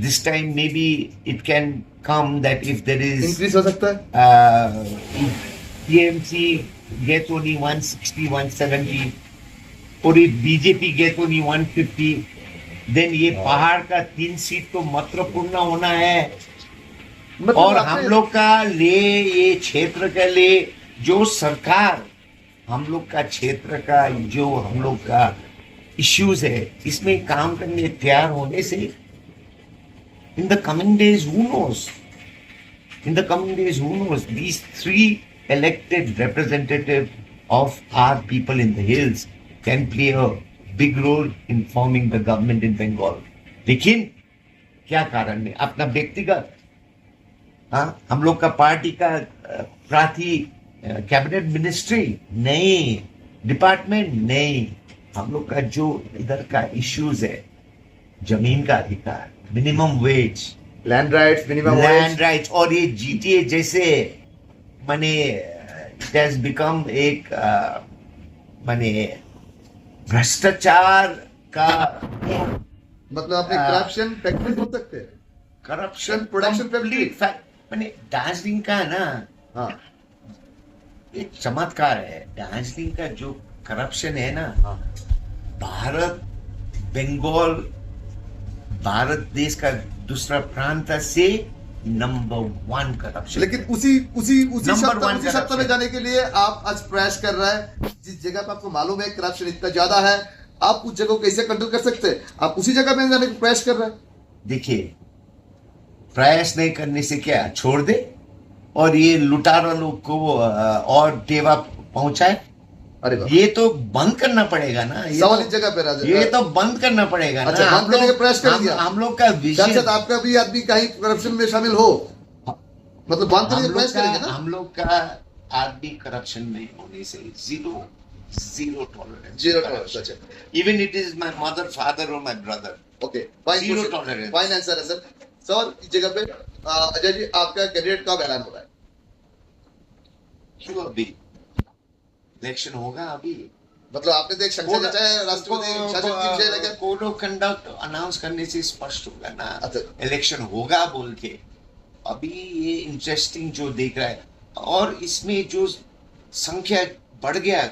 this time may be it can come that if there is increase हो सकता है। टीएमसी गेट ओनली 160 170 और if BJP get only 150 then ये पहाड़ का 3 सीट तो महत्वपूर्ण होना है। मतलब और आपने- हम लोग का ये क्षेत्र के लिए जो सरकार हम लोग का क्षेत्र का जो हम लोग का इश्यूज है इसमें काम करने तैयार होने से in the coming days who knows, in the coming days who knows these 3 elected representative of our people in the hills can play a big role in forming the government in Bengal. लेकिन क्या कारण है? अपना व्यक्तिगत हम लोग का party का प्रार्थी कैबिनेट मिनिस्ट्री नहीं, डिपार्टमेंट नहीं, हम लोग का जो इधर का इश्यूज है, जमीन का अधिकार, minimum wage, land rights, minimum land rights, और ये जीटीए जैसे माने इट हैज बिकम एक माने भ्रष्टाचार का, मतलब आपने करप्शन फैक्ट्री बोल सकते हैं। करप्शन प्रोडक्शन कंप्लीट माने दार्जिलिंग का है ना, हाँ एक चमत्कार है। दार्जिलिंग का जो करप्शन है ना, हाँ, भारत बंगाल भारत देश का दूसरा प्रांत से नंबर 1 करप्शन। लेकिन उसी Number सत्ता one उसी सत्ता में corruption। जाने के लिए आप आज प्रयास कर रहा है। जिस जगह पे आपको मालूम है करप्शन इतना ज्यादा है, आप उस जगह को कैसे कंट्रोल कर सकते हैं? आप उसी जगह में जाने का प्रयास कर रहे हैं। देखिए, प्रयास नहीं करने से क्या, छोड़ दे और ये लुटारा लोग को और टेवा पहुंचाए? अरे बाप, ये तो बंद करना पड़ेगा ना। सवाल इस जगह पे राजा, ये तो बंद करना पड़ेगा अच्छा, ना। बंद करने का प्रयास कर दिया। हम लोग का विजन, शायद आपका भी आदमी कहीं करप्शन में शामिल हो, मतलब बंद करने का प्रयास करेंगे ना। हम लोग का आदमी करप्शन में होने से जीरो टॉलरेंस, जीरो टॉलरेंस। अच्छा, even it is my mother, father और my brother, okay, Zero tolerance। Fine answer है सर। सर इस जगह पे अजय जी, आपका कैंडिडेट कब ऐलान हो रहा है? क्यों अभी इलेक्शन होगा? अभी मतलब आपने तो एक संख्या जचा है राष्ट्रपति शासन की विषय लेकर। कोड ऑफ कंडक्ट अनाउंस करने से स्पष्ट होगा ना अच्छा। इलेक्शन होगा बोल के। अभी ये इंटरेस्टिंग जो देख रहा है, और इसमें जो संख्या बढ़ गया,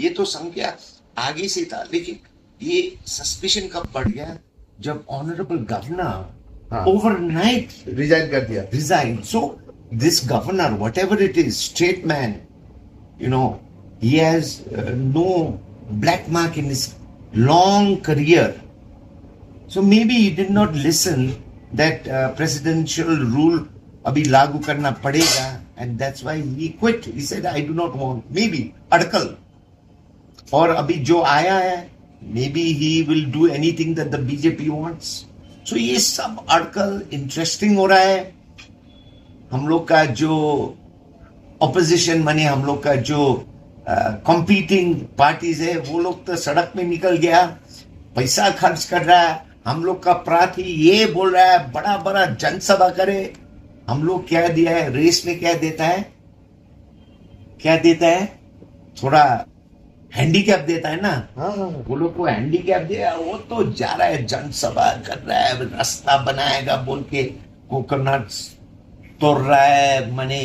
ये तो संख्या आगे से था, लेकिन ये सस्पिशन कब बढ़ गया? जब ऑनरेबल गवर्नर ओवरनाइट रिजाइन कर दिया। resigned. So this governor, whatever it is, straight man, he has no black mark in his long career. So maybe he did not listen that presidential rule abhi lagu karna padega, and that's why he quit. He said, I do not want. Maybe अड़कल, और अभी जो आया है, maybe he will do anything that the BJP wants. So ये सब अड़कल interesting हो रहा है। हम लोग का जो ऑपोजिशन माने हम लोग का जो कॉम्पीटिंग पार्टीज है, वो लोग तो सड़क में निकल गया, पैसा खर्च कर रहा है। हम लोग का प्रार्थी ये बोल रहा है बड़ा बड़ा जनसभा करे। हम लोग क्या दिया है रेस में? क्या देता है? क्या देता है? थोड़ा हैंडीकैप देता है ना। वो लोग को हैंडीकैप दिया, वो तो जा रहा है जनसभा कर रहा है, रास्ता बनाएगा बोल के कोकोनट तोड़ रहा है, माने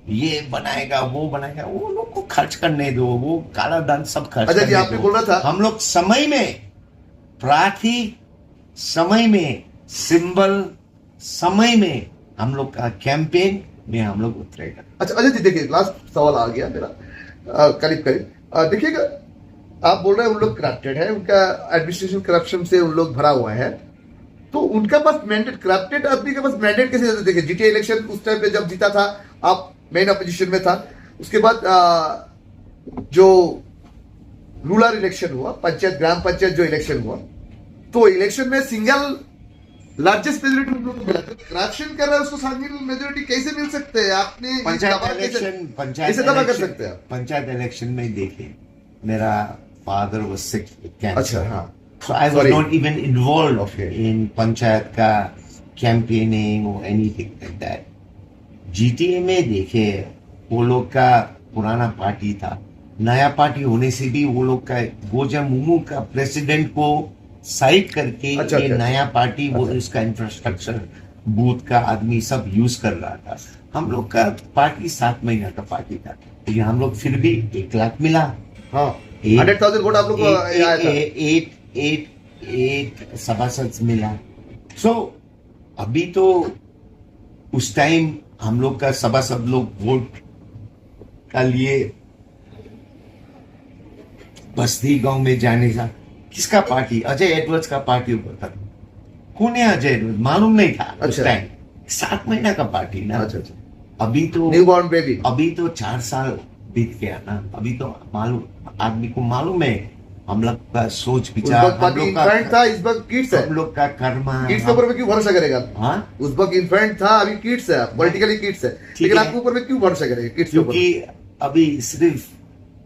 ये बनाएगा वो बनाएगा। वो लोग को खर्च करने दो, वो काला धन सब खर्च अच्छा जी, करने आपने दो। बोल रहा था हम लोग समय में प्रार्थी, समय में सिंबल, समय में हम लोग का कैंपेन में हम लोग उतरेगा। अच्छा अजय जी, देखिए लास्ट सवाल आ गया मेरा, करीब देखिएगा, आप बोल रहे हैं उन लोग करप्टेड है, उनका एडमिनिस्ट्रेशन करप्शन से उन लोग भरा हुआ है, तो उनका पास मैंडेट, करप्टेड आदमी के पास मैंडेट कैसे देते? देखिए जीटीए इलेक्शन उस टाइम पे जब जीता था, आप मेन अपोजिशन में था, उसके बाद जो रूरल इलेक्शन हुआ, पंचायत ग्राम पंचायत जो इलेक्शन हुआ, तो इलेक्शन में सिंगल लार्जेस्ट मेजोरिटी उन लोगों को मिला, तो करप्शन कर रहा है उसको शामिल मेजोरिटी कैसे मिल सकते हैं? आपने ये दावा कैसे दावा कर सकते हैं? पंचायत इलेक्शन में देखे, मेरा father was sick with cancer. अच्छा, हाँ, So I was not even involved in panchayat का campaigning or anything like that. GTA में देखे, वो लोग का पुराना पार्टी था, नया पार्टी होने से भी वो लोग का गोजा मुमू का प्रेसिडेंट को साइड करके अच्छा, ये अच्छा, नया पार्टी वो उसका इंफ्रास्ट्रक्चर बूथ का आदमी सब यूज कर रहा था। हम लोग का पार्टी 7 महीना का पार्टी था, लेकिन हम लोग फिर भी 1 लाख मिला। हाँ, 100,000 वोट आप लोग को आया था। एक सभासद मिला। सो अभी तो उस टाइम हम लोग का सभासद लोग वोट का लिए बस्ती गांव में जाने का, किसका पार्टी? अजय एडवर्ड्स का पार्टी ऊपर था। कौन है अजय एडवर्ड्स? मालूम नहीं था उस अच्छा। टाइम। 7 महीना का पार्टी ना। अच्छा, अच्छा, अभी तो न्यूबॉर्न बेबी। अभी तो 4 साल बीत गया ना। अभी तो मालूम, आदमी को मालूम है हम लोग का सोच उस विचार, वक्त पार्टी इन्फेंट था, इस वक्त किड्स है। हम लोग का कर्मा। किड्स के ऊपर में क्यों भरोसा करेगा? हाँ, उस वक्त इन्फेंट था, अभी किड्स है, पॉलिटिकली किड्स है, लेकिन है। आपके ऊपर में क्यों भरोसा करेगा किड्स के ऊपर? क्योंकि अभी सिर्फ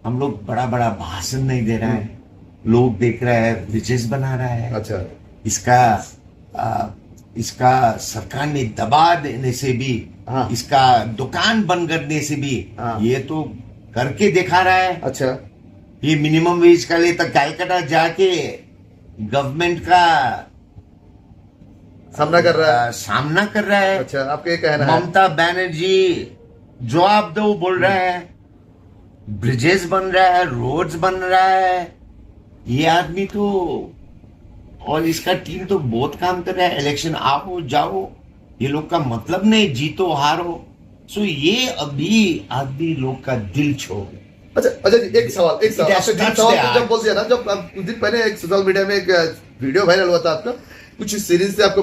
हम लोग बड़ा बड़ा भाषण नहीं दे रहे हैं, लोग देख रहे हैं, ब्रिजेस बना रहा है। अच्छा, इसका सरकार ने दबा देने से भी, हाँ। इसका दुकान बंद करने से भी, हाँ। ये तो करके दिखा रहा है। अच्छा, ये मिनिमम वेज का लिए तो कलकत्ता जाके गवर्नमेंट का सामना कर रहा है। सामना कर रहा है। अच्छा, आपका ये कहना है? ममता बनर्जी जवाब दो बोल रहा है, ब्रिजेस बन रहा है, रोड्स बन रहा है। ये आदमी तो और इसका टीम तो बहुत काम कर रहा है। इलेक्शन आओ जाओ, ये लोग का मतलब नहीं जीतो हारो। सो ये अभी आदमी लोग का दिल छोड़। अच्छा अच्छा जी, एक सवाल आपसे तीन सवाल touched जब बोल दिया ना, जब आप कुछ दिन पहले एक सोशल मीडिया में एक वीडियो वायरल हुआ था आपका, कुछ सीरीज से आपको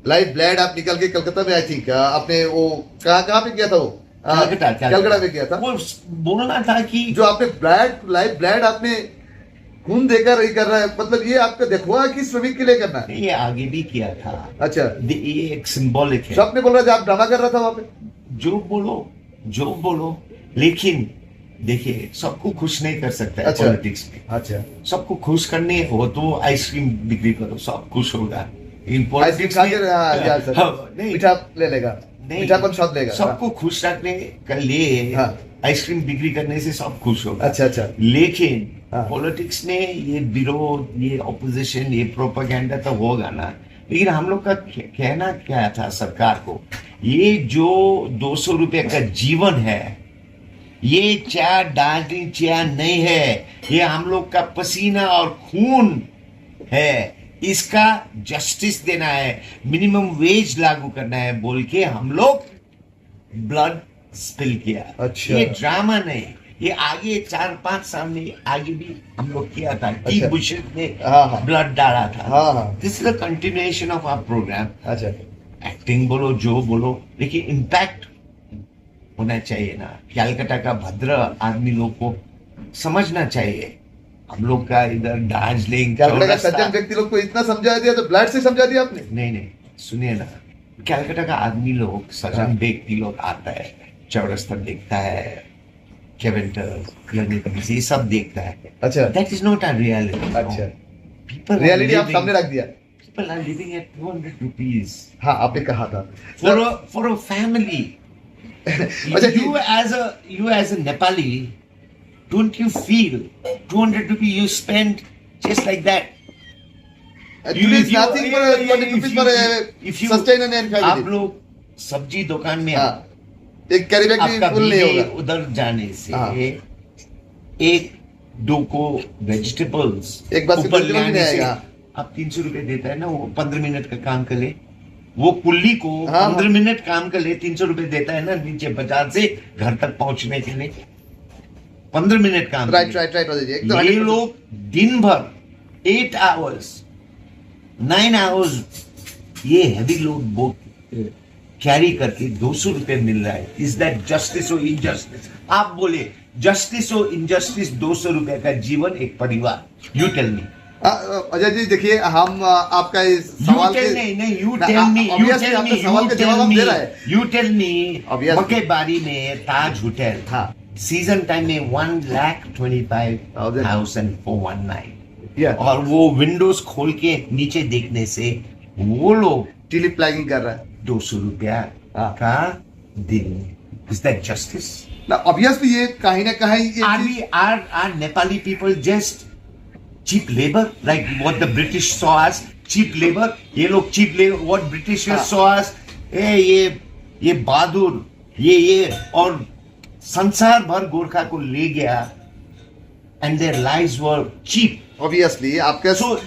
लाइव ब्लड आप निकल के कलकत्ता में, आई थिंक आपने वो कहाँ पे किया था? वो कलकत्ता में किया था। वो बोलना था कि जो आपने लाइव ब्लड आपने खून देकर ये कर रहा है, मतलब ये आपका देखवा कि श्रमिक के लिए करना है? ये आगे भी किया था। अच्छा, ये एक सिंबॉलिक है। सबने बोल रहा था आप ड्रामा कर रहा था वहां पे। जो बोलो, लेकिन देखिए सबको खुश नहीं कर सकता है। अच्छा। पॉलिटिक्स में अच्छा, सबको खुश करने हो तो आइसक्रीम बिक्री करो, सब खुश होगा। इन आइसक्रीम पॉलिटिक्स खा के नहीं, मीठा ले लेगा, नहीं, मीठा कौन स्वाद लेगा? सबको खुश रखने के लिए हाँ। आइसक्रीम बिक्री करने से सब खुश होगा। अच्छा अच्छा, लेकिन हाँ। पॉलिटिक्स में ये विरोध, ये ऑपोजिशन, ये प्रोपेगेंडा तो होगा ना। लेकिन हम लोग का कहना क्या था सरकार को, ये जो 200 रुपए का जीवन है, ये चाय दार्जिलिंग चाय नहीं है, ये हम लोग का पसीना और खून है। इसका जस्टिस देना है, मिनिमम वेज लागू करना है बोल के हम लोग ब्लड स्पिल किया। अच्छा। ये ड्रामा नहीं, ये आगे 4-5 साल में आगे भी हम लोग किया था। अच्छा। टी बुशेट ने हाँ, हाँ। ब्लड डाला था। हाँ, हाँ। This is the continuation of our programme. अच्छा, एक्टिंग बोलो जो बोलो, लेकिन इम्पैक्ट होना चाहिए ना। कलकत्ता का भद्र आदमी लोग को समझना चाहिए। हम लोग का इधर दार्जिलिंग कलकत्ता का चौरस्ता- सज्जन व्यक्ति लोग को इतना समझा दिया तो ब्लड से समझा दिया आपने? नहीं, सुनिए ना, कलकत्ता का आदमी लोग, हाँ। सज्जन व्यक्ति लोग आता है, चौरस्ता देखता है, केवेंटर ये सब देखता है। अच्छा, that is not a reality. अच्छा, पीपल रियलिटी आप सामने रख दिया। People are living at 200 rupees हाँ, आपने कहा था for a family. अच्छा, you as a Nepali, don't you feel 200 rupees you spend just like that? Actually, it's nothing for 20 rupees for if you sustain an family. आप लोग सब्जी दुकान में हाँ, एक कैरी बैग भी आपका फुल नहीं बीवी होगा। उधर जाने से हाँ। एक दो को वेजिटेबल्स एक बार से ऊपर vegetable भी लाने नहीं से आएगा। आप 300 रुपए देता है ना, वो 15 मिनट का काम कर ले, वो कुल्ली को हाँ, 15 मिनट काम कर ले, 300 रुपए देता है ना नीचे बाजार से घर तक पहुंचने के लिए, 15 मिनट काम राइट राइट राइट जी, एकदम ये 100%। लोग दिन भर 8 आवर्स 9 आवर्स ये हैवी लोड बोट कैरी करके 200 रुपए मिल रहा है। इज दैट जस्टिस और इनजस्टिस? आप बोले जस्टिस और इनजस्टिस? 200 रुपए का जीवन एक परिवार, you tell me. Ajay ji देखिए, हम आपका इस You सवाल tell के me, you tell me, you obviously tell आपके me, सवाल you के जवाब tell हम दे me, रहे हैं। you tell me, Obviously. मकेबारी में ताज होटल हाँ। सीजन टाइम में 1,25,000 for one night, Yeah. और वो विंडोज खोल के नीचे देखने से वो लोग टिलिप प्लैगिंग कर रहा है 200 रुपया हाँ। का दिन। Is that justice? ना, ऑब्वियसली ये कहीं ना कहीं ये Are चीज- we are Nepali people just cheap labor like what the British saw us? Cheap labor? ये लोग cheap labor what Britishers हाँ। saw us? ये बहादुर ये और संसार भर गोरखा को ले गया and their lives were cheap. Obviously आपका So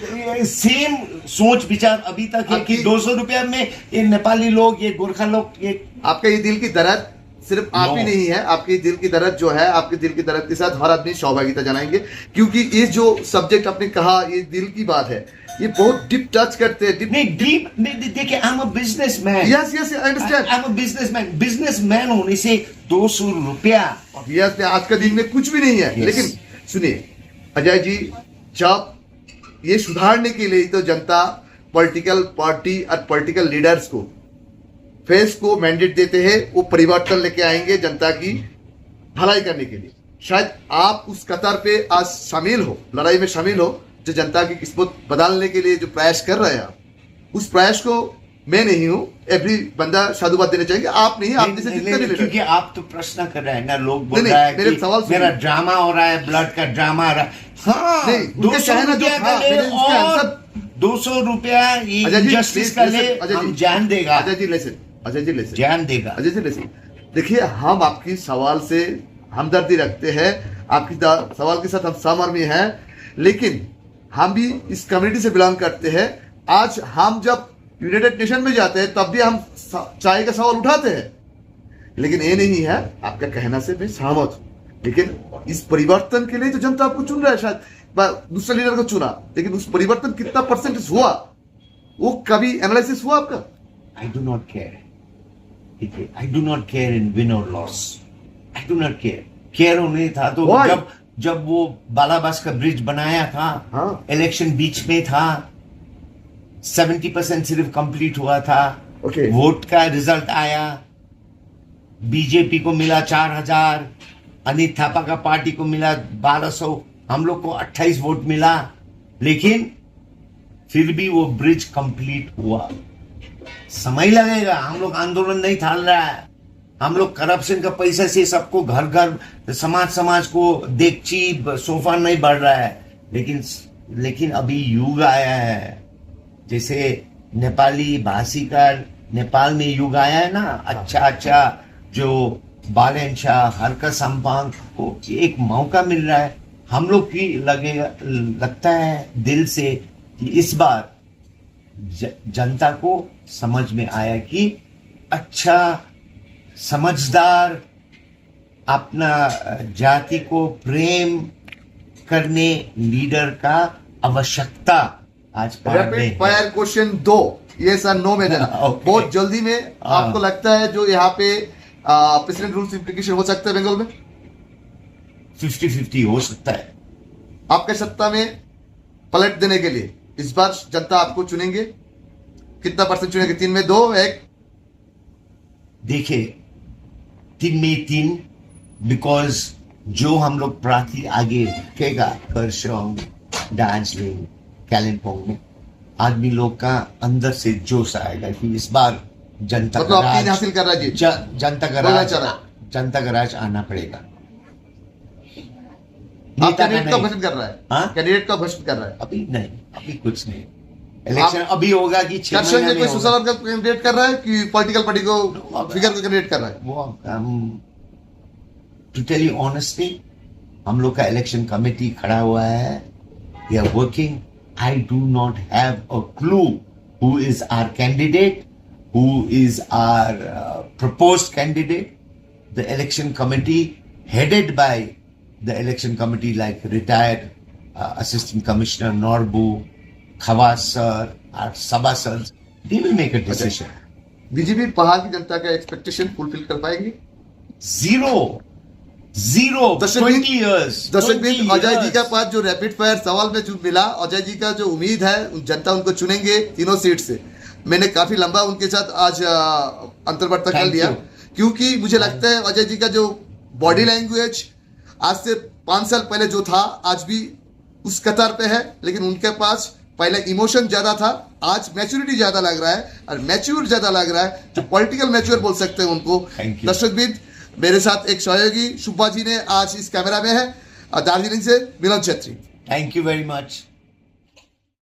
सेम सोच विचार अभी तक है कि आपकी- 200 रुपया में ये नेपाली लोग ये गोरखा लोग ये आपका ये दिल की दर्द सिर्फ आप No. ही नहीं है, आपकी दिल की दर्द जो है, आपके दिल की दर्द के साथ हर आदमी सहभागिता जनाएंगे, क्योंकि ये जो सब्जेक्ट आपने कहा ये दिल की बात है, ये बहुत डीप टच करते हैं, डीप। नहीं डीप देखिए I am a businessman yes yes I understand. I am a businessman होने से 200 रुपया ऑब्वियसली आज का दिन में कुछ भी नहीं है। Yes. लेकिन सुनिए अजय जी, जब ये सुधारने के लिए तो जनता पॉलिटिकल पार्टी और पॉलिटिकल लीडर्स को फेस को मैंडेट देते हैं, वो परिवर्तन लेके आएंगे जनता की भलाई करने के लिए। शायद आप उस कतार पे आज शामिल हो, लड़ाई में शामिल हो, जो जनता की किस्मत बदलने के लिए जो प्रयास कर रहे हैं आप, उस प्रयास को मैं नहीं हूं, एवरी बंदा साधुवाद देना चाहेंगे, आप नहीं, आप जैसे जितने भी क्योंकि लीडर। आप तो प्रश्न कर रहे हैं ना, लोग बोल नहीं, रहा है मेरे कि सवाल सुनिए। मेरा ड्रामा हो रहा है, ब्लड का ड्रामा हो रहा है। हाँ नहीं, उनके 200 कहना जो रुपया था, का ले मैंने उसका और आंसर- 200 रुपया अजय जी जस्टिस please का listen, ले अजय हम जी, जान देगा, अजय जी लेसन, अजय जी लेसन, जान देगा। अजय जी लेसन। देखिए, हम आपकी सवाल से हमदर्दी रखते हैं, आपकी सवाल के साथ हम सहमर्मी हैं, लेकिन हम भी इस कम्युनिटी से बिलोंग करते हैं। आज हम जब यूनाइटेड नेशन में जाते हैं तब भी हम चाय का सवाल उठाते हैं, लेकिन ये नहीं है, आपका कहना से मैं सहमत हूं, लेकिन इस परिवर्तन के लिए तो जनता आपको चुन रहा है, शायद दूसरे लीडर को चुना, लेकिन उस परिवर्तन कितना परसेंटेज हुआ वो कभी एनालिसिस हुआ आपका? I do not care. I do not care in win or loss. I do not care. Care होने था तो Why? जब वो बालाबास का ब्रिज बनाया था, हाँ। इलेक्शन बीच में था, 70% सिर्फ कंप्लीट हुआ था। Okay. वोट का रिजल्ट आया, बीजेपी को मिला 4,000, अनित थापा का पार्टी को मिला 1,200, हम लोग को 28 वोट मिला, लेकिन फिर भी वो ब्रिज कंप्लीट हुआ। समय लगेगा, हम लोग आंदोलन नहीं थाल रहा है, हम लोग करप्शन का पैसा से सबको घर घर समाज को देगची सोफा नहीं बढ़ रहा है, लेकिन अभी युग आया है, जैसे नेपाली भाषी का नेपाल में युग आया है ना, अच्छा जो बालेन शाह, हरका संपांग को एक मौका मिल रहा है। हम लोग की लगता है दिल से कि इस बार जनता को समझ में आया कि अच्छा समझदार, अपना जाति को प्रेम करने लीडर का आवश्यकता आज रैपिड फायर क्वेश्चन 2, यस और नो में देना। Okay. बहुत जल्दी में आपको लगता है जो यहाँ पे प्रेसिडेंट रूल्स इंप्लीकेशन हो सकता है बंगाल में? 50-50 हो सकता है। आपके सत्ता में पलट देने के लिए इस बार जनता आपको चुनेंगे, कितना परसेंट चुनेंगे? 3 में 2, 1? देखिए 3 में 3, बिकॉज जो हम लोग प्रार्थी आगे रखेगा खरसाङ, दार्जिलिङ, कालिम्पोंग में आदमी लोग का अंदर से जोश आएगा कि इस बार जनता मतलब आप 3 हासिल कर रहा है जी? जनता का राज आना पड़ेगा। आप कैंडिडेट का घोषित कर रहा है? हाँ? कैंडिडेट का घोषित कर रहा है? अभी नहीं, अभी कुछ नहीं। इलेक्शन अभी होगा कि 6 दर्शन महीने में में कोई होगा। सोशल वर्कर का कैंडिडेट कर रहा है कि पॉलिटिकल पार्टी को फिगर को कैंडिडेट कर रहा है? वो टू टेल यू ऑनेस्टली, हम लोग का इलेक्शन कमेटी खड़ा हुआ है, we are working. I do not have a clue who is our candidate, who is our proposed candidate. The election committee headed by the election committee like retired assistant commissioner Norbu, Khawas sir, or Sabha sir, they will make a decision. BJP पहाड़ की जनता का expectation fulfil कर पाएगी? Zero. Zero. दर्शक 20 years। दर्शक 20 Ajay ji years। के पास जो rapid fire सवाल में जो मिला, अजय जी का जो उम्मीद है जनता उनको चुनेंगे तीनों सीट से, मैंने काफी लंबा उनके साथ आज अंतर्वार्ता कर Thank लिया, you। क्योंकि मुझे लगता है अजय जी का जो बॉडी लैंग्वेज आज से 5 साल पहले जो था आज भी उस कतार पे है, लेकिन उनके पास पहले इमोशन ज्यादा था, आज मैच्योरिटी ज्यादा लग रहा है और मैच्योर ज्यादा लग रहा है, जो पॉलिटिकल मैच्योर बोल सकते हैं उनको। Thank you। दर्शकबिंद, मेरे साथ एक सहयोगी सुब्बा जी ने आज इस कैमरा में है, दार्जिलिंग से Milan Chhetri. Thank you very much.